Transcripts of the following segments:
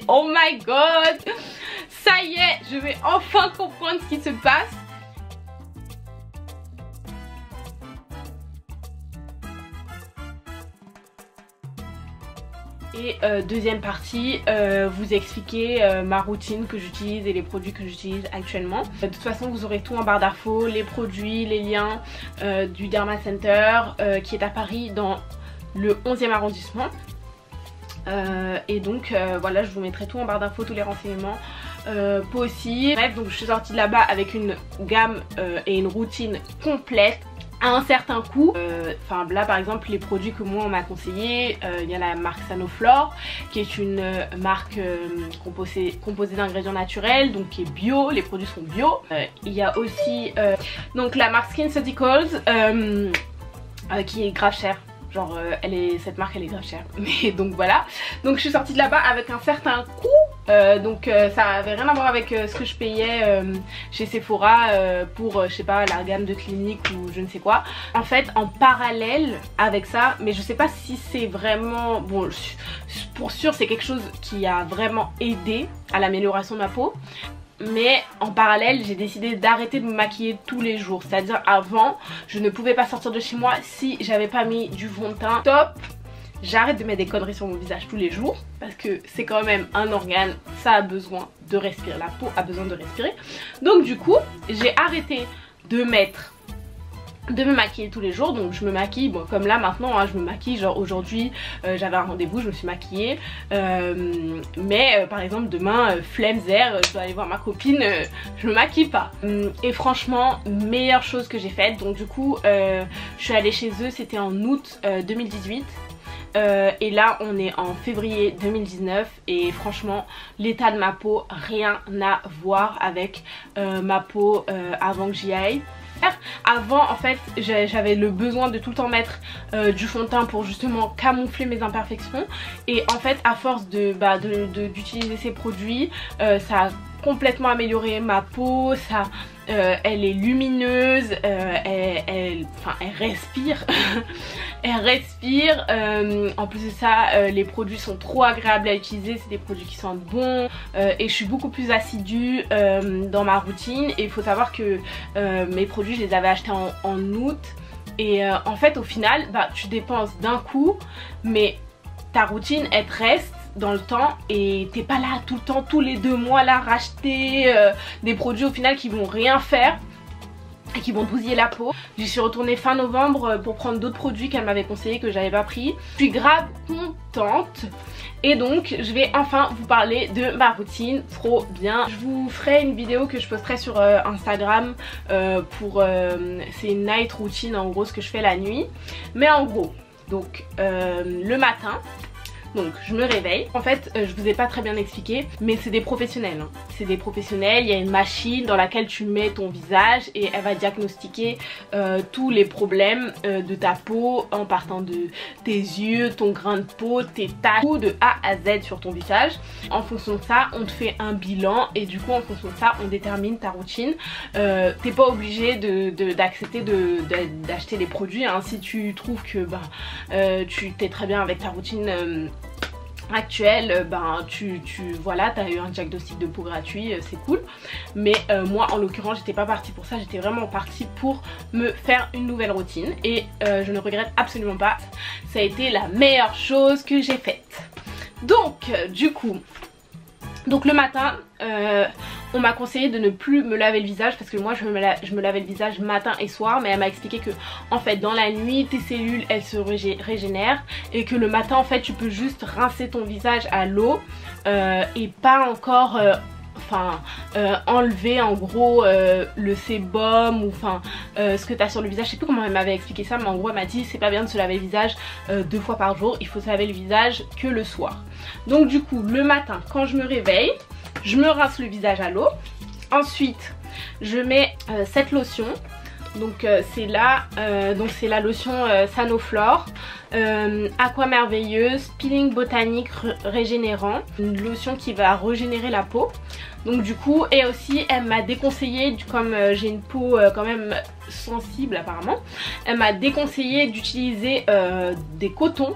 Oh my god, ça y est, je vais enfin comprendre ce qui se passe. Et deuxième partie, vous expliquer ma routine que j'utilise et les produits que j'utilise actuellement. De toute façon vous aurez tout en barre d'infos, les produits, les liens du Derma Center qui est à Paris dans le 11e arrondissement. Et donc voilà, je vous mettrai tout en barre d'infos, tous les renseignements possibles. Bref, donc je suis sortie de là-bas avec une gamme et une routine complète à un certain coût. Enfin là par exemple les produits que moi on m'a conseillé, il y a la marque Sanoflore qui est une marque composée d'ingrédients naturels, donc qui est bio, les produits sont bio. Il y a aussi donc la marque SkinCeuticals qui est grave chère. Genre cette marque elle est grave chère. Mais donc voilà. Donc je suis sortie de là-bas avec un certain coût. Donc ça avait rien à voir avec ce que je payais chez Sephora pour je sais pas la gamme de clinique ou je ne sais quoi. En fait en parallèle avec ça, mais je sais pas si c'est vraiment bon, pour sûr c'est quelque chose qui a vraiment aidé à l'amélioration de ma peau. Mais en parallèle j'ai décidé d'arrêter de me maquiller tous les jours. C'est à dire avant je ne pouvais pas sortir de chez moi si j'avais pas mis du fond de teint. Top. J'arrête de mettre des conneries sur mon visage tous les jours parce que c'est quand même un organe, ça a besoin de respirer, la peau a besoin de respirer. Donc du coup j'ai arrêté de me maquiller tous les jours. Donc je me maquille, bon comme là maintenant hein, je me maquille genre aujourd'hui j'avais un rendez-vous, je me suis maquillée mais par exemple demain flemme zère, je dois aller voir ma copine, je me maquille pas. Et franchement meilleure chose que j'ai faite. Donc du coup je suis allée chez eux, c'était en août 2018 et là on est en février 2019 et franchement l'état de ma peau rien à voir avec ma peau avant que j'y aille. Avant en fait j'avais le besoin de tout le temps mettre du fond de teint pour justement camoufler mes imperfections, et en fait à force d'utiliser ces produits ça a complètement amélioré ma peau, ça elle est lumineuse, elle respire elle respire, en plus de ça les produits sont trop agréables à utiliser, c'est des produits qui sentent bon et je suis beaucoup plus assidue dans ma routine. Et il faut savoir que mes produits je les avais achetés en août et en fait au final tu dépenses d'un coup mais ta routine elle te reste dans le temps et t'es pas là tout le temps, tous les 2 mois là racheter des produits au final qui vont rien faire et qui vont bousiller la peau. J'y suis retournée fin novembre pour prendre d'autres produits qu'elle m'avait conseillé que j'avais pas pris. Je suis grave contente et donc je vais enfin vous parler de ma routine trop bien. Je vous ferai une vidéo que je posterai sur Instagram c'est une night routine en gros, ce que je fais la nuit. Mais en gros donc le matin, donc je me réveille. En fait je vous ai pas très bien expliqué mais c'est des professionnels hein. C'est des professionnels, il y a une machine dans laquelle tu mets ton visage et elle va diagnostiquer tous les problèmes de ta peau en partant de tes yeux, ton grain de peau, tes taches, tout de A à Z sur ton visage. En fonction de ça on te fait un bilan et du coup en fonction de ça on détermine ta routine. T'es pas obligé d'accepter d'acheter les produits hein. Si tu trouves que tu t'es très bien avec ta routine actuelle, voilà, t'as eu un diagnostic de peau gratuit, c'est cool. Mais moi en l'occurrence j'étais pas partie pour ça, j'étais vraiment partie pour me faire une nouvelle routine et je ne regrette absolument pas. Ça a été la meilleure chose que j'ai faite. Donc du coup le matin on m'a conseillé de ne plus me laver le visage parce que moi je me lavais le visage matin et soir, mais elle m'a expliqué que en fait dans la nuit tes cellules elles se régénèrent et que le matin en fait tu peux juste rincer ton visage à l'eau et pas encore enlever en gros le sébum ou ce que tu as sur le visage. Je sais plus comment elle m'avait expliqué ça mais en gros elle m'a dit c'est pas bien de se laver le visage 2 fois par jour, il faut se laver le visage que le soir. Donc du coup le matin quand je me réveille je me rince le visage à l'eau. Ensuite je mets cette lotion. Donc c'est la lotion Sanoflore Aqua Merveilleuse Peeling Botanique Régénérant. Une lotion qui va régénérer la peau. Donc du coup, et aussi elle m'a déconseillé, comme j'ai une peau quand même sensible apparemment, elle m'a déconseillé d'utiliser des cotons.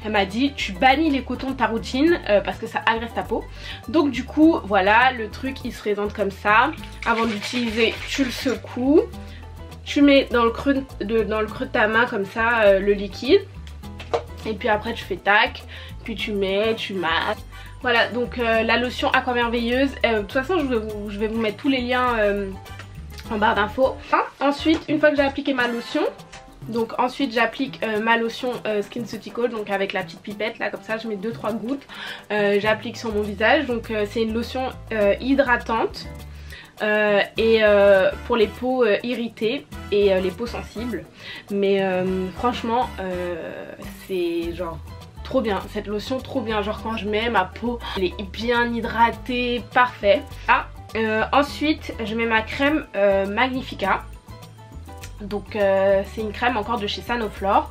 Elle m'a dit tu bannis les cotons de ta routine parce que ça agresse ta peau. Donc du coup voilà, le truc il se présente comme ça. Avant d'utiliser, tu le secoues, tu mets dans le creux de ta main comme ça le liquide, et puis après tu fais tac, puis tu mets, tu masses. Voilà, donc la lotion Aqua Merveilleuse, de toute façon je vais vous mettre tous les liens en barre d'infos. Ensuite, une fois que j'ai appliqué ma lotion, donc ensuite j'applique ma lotion SkinCeuticals, donc avec la petite pipette là comme ça, je mets 2-3 gouttes, j'applique sur mon visage. Donc c'est une lotion hydratante et pour les peaux irritées et les peaux sensibles. Mais franchement c'est genre trop bien, cette lotion trop bien, genre quand je mets ma peau elle est bien hydratée, parfait. Ensuite je mets ma crème Magnifica. Donc c'est une crème encore de chez Sanoflore.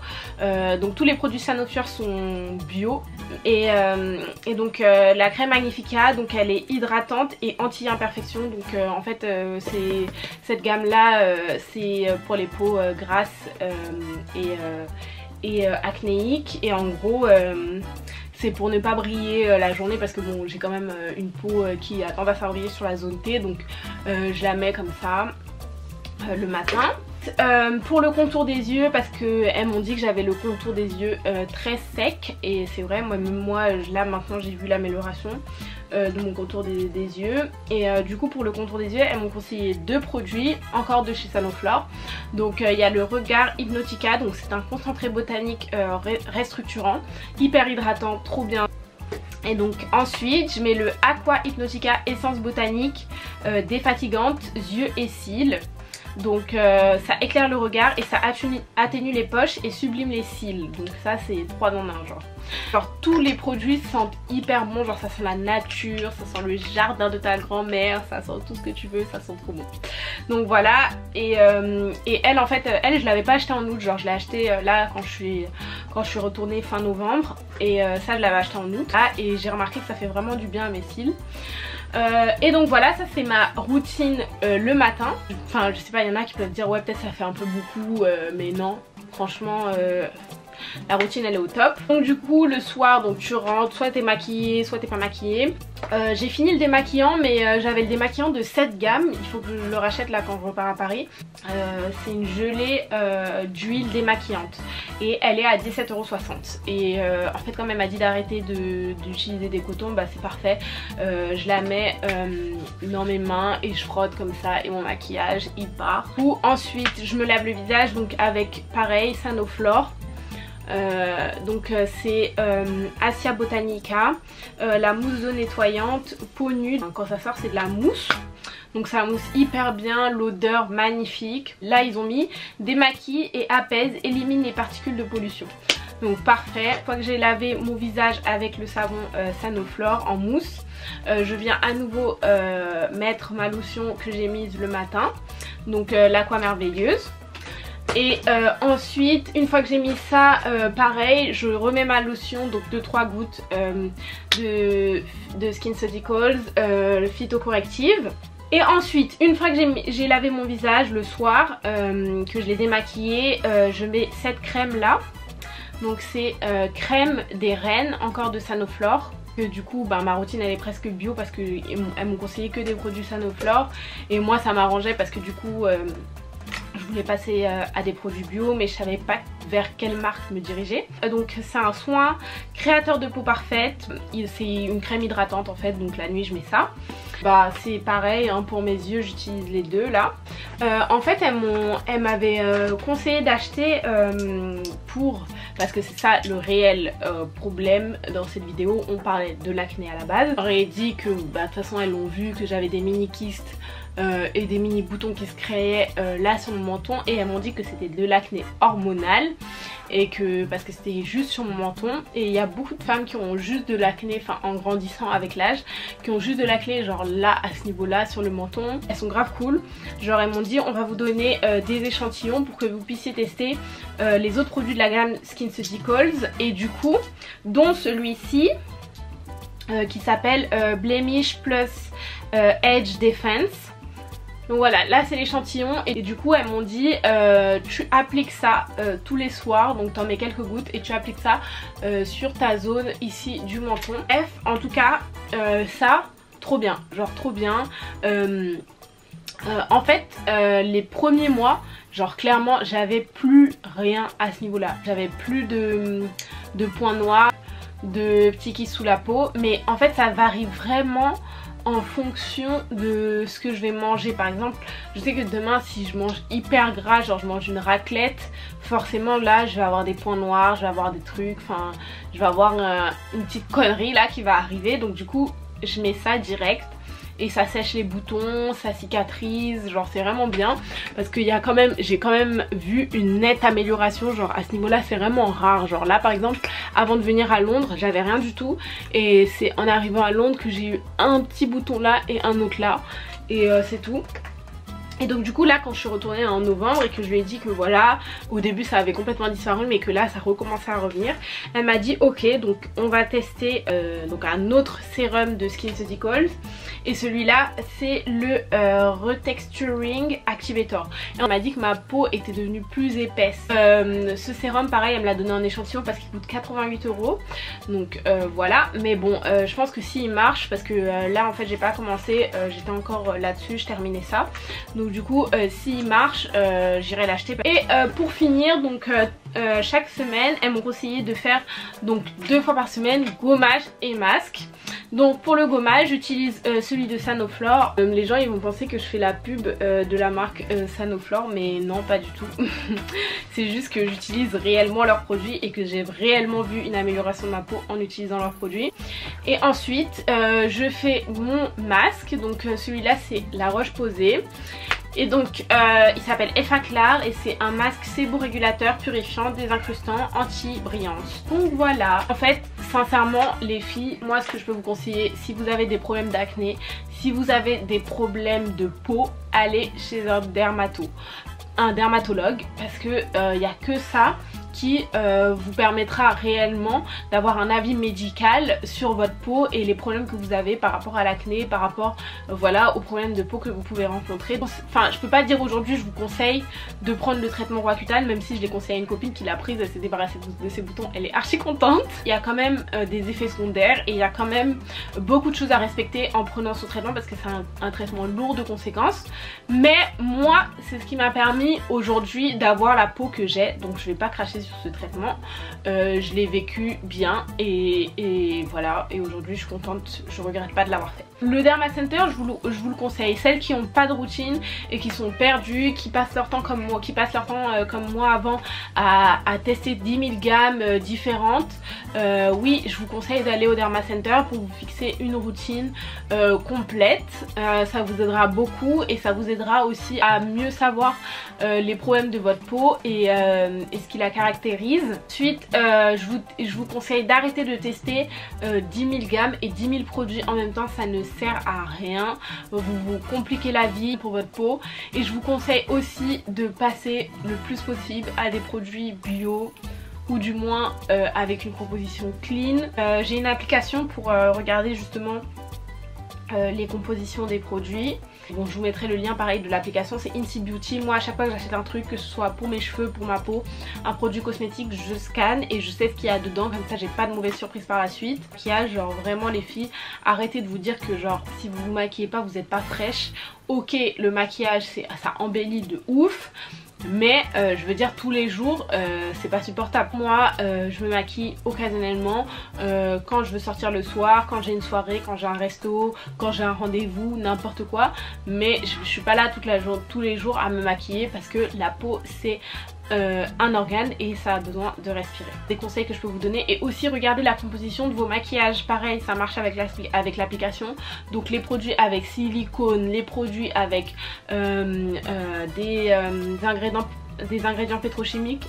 Donc tous les produits Sanoflore sont bio. Et donc la crème Magnifica, donc elle est hydratante et anti-imperfection. Donc en fait cette gamme là c'est pour les peaux grasses et acnéiques. Et en gros c'est pour ne pas briller la journée, parce que bon j'ai quand même une peau qui a tendance à briller sur la zone T. Donc je la mets comme ça le matin. Pour le contour des yeux, parce qu'elles m'ont dit que j'avais le contour des yeux très sec, et c'est vrai, moi là maintenant j'ai vu l'amélioration de mon contour des yeux. Et du coup pour le contour des yeux elles m'ont conseillé 2 produits encore de chez Sanoflore. Donc il y a le Regard Hypnotica, donc c'est un concentré botanique restructurant, hyper hydratant, trop bien. Et donc ensuite je mets le Aqua Hypnotica Essence Botanique défatigante yeux et cils. Donc ça éclaire le regard et ça atténue les poches et sublime les cils. Donc ça c'est 3 dans 1 genre. Genre tous les produits sentent hyper bon, genre ça sent la nature, ça sent le jardin de ta grand-mère, ça sent tout ce que tu veux, ça sent trop bon. Donc voilà, et elle en fait, elle je l'avais pas acheté en août, genre je l'ai acheté là quand je suis retournée fin novembre. Et ça je l'avais acheté en août. Et j'ai remarqué que ça fait vraiment du bien à mes cils. Et donc voilà, ça c'est ma routine le matin. Enfin je sais pas, il y en a qui peuvent dire ouais peut-être ça fait un peu beaucoup, mais non, franchement la routine elle est au top. Donc du coup le soir, donc tu rentres, soit t'es maquillée, soit t'es pas maquillée. J'ai fini le démaquillant, mais j'avais le démaquillant de cette gamme, il faut que je le rachète là quand je repars à Paris. C'est une gelée d'huile démaquillante et elle est à 17,60 €. Et en fait comme elle m'a dit d'arrêter d'utiliser des cotons, bah c'est parfait. Je la mets dans mes mains et je frotte comme ça et mon maquillage il part. Ou ensuite je me lave le visage, donc avec pareil Sanoflore. Donc c'est Acia Botanica, la mousse d'eau nettoyante peau nue. Quand ça sort c'est de la mousse, donc ça mousse hyper bien, l'odeur magnifique. Là ils ont mis démaquille et apaise, élimine les particules de pollution. Donc parfait. Une fois que j'ai lavé mon visage avec le savon Sanoflore en mousse, je viens à nouveau mettre ma lotion que j'ai mise le matin, donc l'Aqua Merveilleuse. Et ensuite une fois que j'ai mis ça, pareil je remets ma lotion, donc 2-3 gouttes de SkinCeuticals phytocorrective. Et ensuite une fois que j'ai lavé mon visage le soir, que je l'ai démaquillé, je mets cette crème là. Donc c'est crème des reines, encore de Sanoflore. Du coup bah, ma routine elle est presque bio, parce qu'elles m'ont conseillé que des produits Sanoflore. Et moi ça m'arrangeait parce que du coup je voulais passer à des produits bio, mais je savais pas vers quelle marque me diriger. Donc c'est un soin créateur de peau parfaite. C'est une crème hydratante en fait, donc la nuit je mets ça. Bah c'est pareil hein, pour mes yeux j'utilise les deux là. En fait elles m'avaient conseillé d'acheter parce que c'est ça le réel problème dans cette vidéo. On parlait de l'acné à la base. J'aurais dit que bah, de toute façon elles ont vu que j'avais des mini kystes et des mini boutons qui se créaient là sur mon menton, et elles m'ont dit que c'était de l'acné hormonal, et que parce que c'était juste sur mon menton. Et il y a beaucoup de femmes qui ont juste de l'acné, enfin en grandissant avec l'âge, qui ont juste de l'acné genre là à ce niveau là sur le menton. Elles sont grave cool, genre elles m'ont dit on va vous donner des échantillons pour que vous puissiez tester les autres produits de la gamme SkinCeuticals, et du coup dont celui-ci qui s'appelle Blemish Plus Edge Defense. Donc voilà, là c'est l'échantillon et du coup elles m'ont dit tu appliques ça tous les soirs, donc t'en mets quelques gouttes et tu appliques ça sur ta zone ici du menton. Bref, en tout cas ça trop bien, genre trop bien. En fait les premiers mois, genre clairement j'avais plus rien à ce niveau là, j'avais plus de points noirs, de petits kis sous la peau, mais en fait ça varie vraiment en fonction de ce que je vais manger. Par exemple, je sais que demain si je mange hyper gras, genre je mange une raclette, forcément là je vais avoir des points noirs, je vais avoir des trucs, enfin je vais avoir une petite connerie là qui va arriver, donc du coup je mets ça direct et ça sèche les boutons, ça cicatrise, genre c'est vraiment bien parce que j'ai quand même vu une nette amélioration, genre à ce niveau là c'est vraiment rare. Genre là par exemple avant de venir à Londres j'avais rien du tout et c'est en arrivant à Londres que j'ai eu un petit bouton là et un autre là et c'est tout. Et donc du coup là quand je suis retournée en novembre et que je lui ai dit que voilà, au début ça avait complètement disparu mais que là ça recommençait à revenir, elle m'a dit ok, donc on va tester donc un autre sérum de SkinCeuticals et celui-là c'est le Retexturing Activator. Et on m'a dit que ma peau était devenue plus épaisse. Ce sérum pareil elle me l'a donné en échantillon parce qu'il coûte 88 €. Donc voilà, mais bon je pense que s'il marche, parce que là en fait j'ai pas commencé, j'étais encore là-dessus, je terminais ça. Donc du coup s'il marche j'irai l'acheter. Et pour finir, donc chaque semaine elles m'ont conseillé de faire donc 2 fois par semaine gommage et masque. Donc pour le gommage j'utilise celui de Sanoflore. Les gens ils vont penser que je fais la pub de la marque Sanoflore, mais non pas du tout. C'est juste que j'utilise réellement leurs produits et que j'ai réellement vu une amélioration de ma peau en utilisant leurs produits. Et ensuite je fais mon masque, donc celui-là c'est la Roche-Posay. Et donc il s'appelle Effaclar et c'est un masque séborégulateur, purifiant, désincrustant, anti-brillance. Donc voilà, en fait sincèrement les filles, moi ce que je peux vous conseiller si vous avez des problèmes d'acné, si vous avez des problèmes de peau, allez chez un dermatologue parce que il n'y a que ça qui vous permettra réellement d'avoir un avis médical sur votre peau et les problèmes que vous avez par rapport à l'acné, par rapport voilà aux problèmes de peau que vous pouvez rencontrer. Enfin je peux pas dire aujourd'hui je vous conseille de prendre le traitement Roaccutane, même si je l'ai conseillé à une copine qui l'a prise, elle s'est débarrassée de ses boutons, elle est archi contente. Il y a quand même des effets secondaires et il y a quand même beaucoup de choses à respecter en prenant ce traitement parce que c'est un traitement lourd de conséquences. Mais moi c'est ce qui m'a permis aujourd'hui d'avoir la peau que j'ai, donc je vais pas cracher sur ce traitement. Je l'ai vécu bien et voilà, et aujourd'hui je suis contente, je regrette pas de l'avoir fait. Le Derma Center je vous le conseille, celles qui n'ont pas de routine et qui sont perdues, qui passent leur temps comme moi, avant à tester 10 000 gammes différentes. Oui, je vous conseille d'aller au Derma Center pour vous fixer une routine complète. Ça vous aidera beaucoup et ça vous aidera aussi à mieux savoir les problèmes de votre peau et ce qui la caractérise. Ensuite je vous conseille d'arrêter de tester 10 000 gammes et 10 000 produits en même temps, ça ne sert à rien, vous vous compliquez la vie pour votre peau. Et je vous conseille aussi de passer le plus possible à des produits bio ou du moins avec une composition clean. J'ai une application pour regarder justement les compositions des produits. Bon, je vous mettrai le lien pareil de l'application, c'est Incy Beauty. Moi à chaque fois que j'achète un truc, que ce soit pour mes cheveux, pour ma peau, un produit cosmétique, je scanne et je sais ce qu'il y a dedans, comme ça j'ai pas de mauvaises surprises par la suite. Qui a genre vraiment les filles, arrêtez de vous dire que genre si vous vous maquillez pas vous n'êtes pas fraîche. Ok, le maquillage ça embellit de ouf, mais je veux dire tous les jours c'est pas supportable. Moi je me maquille occasionnellement quand je veux sortir le soir, quand j'ai une soirée, quand j'ai un resto, quand j'ai un rendez-vous, n'importe quoi, mais je suis pas là tous les jours à me maquiller parce que la peau c'est un organe et ça a besoin de respirer. Des conseils que je peux vous donner, et aussi regardez la composition de vos maquillages, pareil ça marche avec l'application. Donc les produits avec silicone, les produits avec des ingrédients pétrochimiques,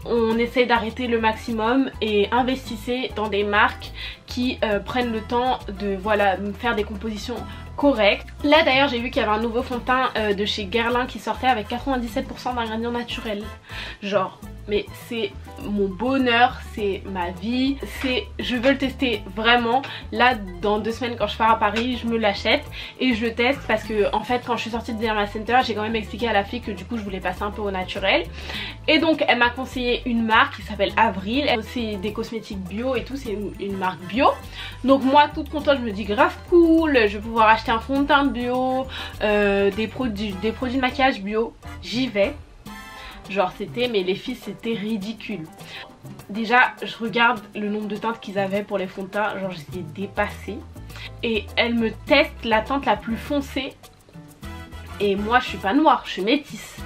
on essaie d'arrêter le maximum et investissez dans des marques qui prennent le temps de voilà faire des compositions correctes. Là d'ailleurs j'ai vu qu'il y avait un nouveau fond de teint de chez Guerlain qui sortait avec 97% d'ingrédients naturels. Genre mais c'est mon bonheur, c'est ma vie, je veux le tester vraiment. Là dans 2 semaines quand je pars à Paris, je me l'achète et je le teste parce que en fait quand je suis sortie de Derma Center, j'ai quand même expliqué à la fille que du coup je voulais passer un peu au naturel, et donc elle m'a conseillé une marque qui s'appelle Avril. C'est des cosmétiques bio et tout, c'est une marque bio. Donc moi toute contente, je me dis grave cool, je vais pouvoir acheter un fond de teint bio, des produits de maquillage bio. J'y vais. Genre c'était, mais les filles c'était ridicule. Déjà je regarde le nombre de teintes qu'ils avaient pour les fonds de teint, genre j'étais dépassée. Et elles me testent la teinte la plus foncée. Et moi je suis pas noire, je suis métisse.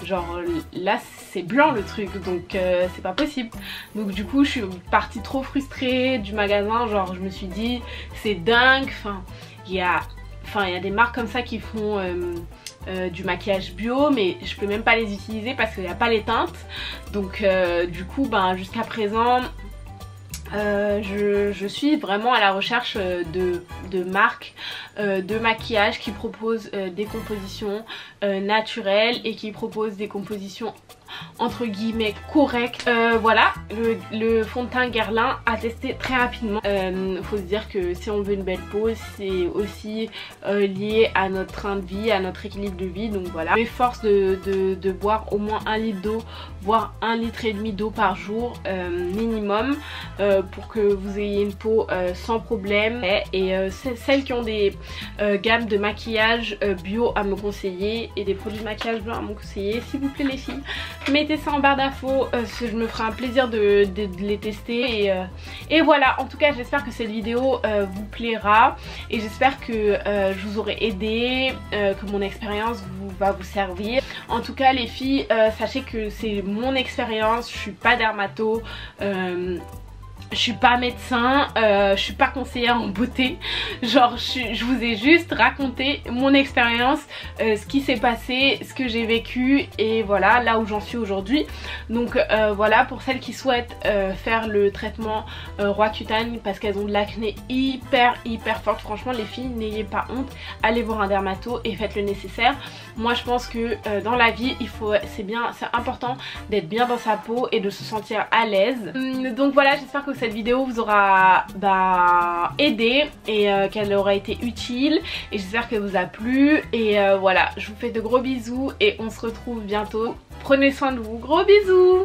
Genre là c'est blanc le truc, donc c'est pas possible. Donc du coup je suis partie trop frustrée du magasin, genre je me suis dit c'est dingue. Enfin il y a des marques comme ça qui font du maquillage bio, mais je peux même pas les utiliser parce qu'il n'y a pas les teintes. Donc du coup ben jusqu'à présent je suis vraiment à la recherche de marques de maquillage qui proposent des compositions naturelles et qui proposent des compositions entre guillemets correctes. Voilà, le fond de teint Guerlain à tester très rapidement. Faut se dire que si on veut une belle peau, c'est aussi lié à notre train de vie, à notre équilibre de vie. Donc voilà, je m'efforce de boire au moins 1 litre d'eau, voire 1,5 litre d'eau par jour minimum, pour que vous ayez une peau sans problème. Et celles qui ont des gammes de maquillage bio à me conseiller et des produits de maquillage blanc à me conseiller, s'il vous plaît les filles, mettez ça en barre d'infos, je me ferai un plaisir de les tester. Et voilà, en tout cas j'espère que cette vidéo vous plaira et j'espère que je vous aurai aidé, que mon expérience va vous servir. En tout cas les filles, sachez que c'est mon expérience, je suis pas dermato, je suis pas médecin, je suis pas conseillère en beauté. Genre je vous ai juste raconté mon expérience, ce qui s'est passé, ce que j'ai vécu, et voilà là où j'en suis aujourd'hui. Donc voilà, pour celles qui souhaitent faire le traitement Roaccutane parce qu'elles ont de l'acné hyper forte, franchement les filles n'ayez pas honte, allez voir un dermato et faites le nécessaire. Moi je pense que dans la vie c'est important d'être bien dans sa peau et de se sentir à l'aise. Donc voilà, j'espère que cette vidéo vous aura aidé et qu'elle aura été utile, et j'espère qu'elle vous a plu. Et voilà, je vous fais de gros bisous et on se retrouve bientôt. Prenez soin de vous, gros bisous,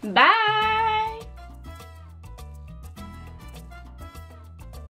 bye.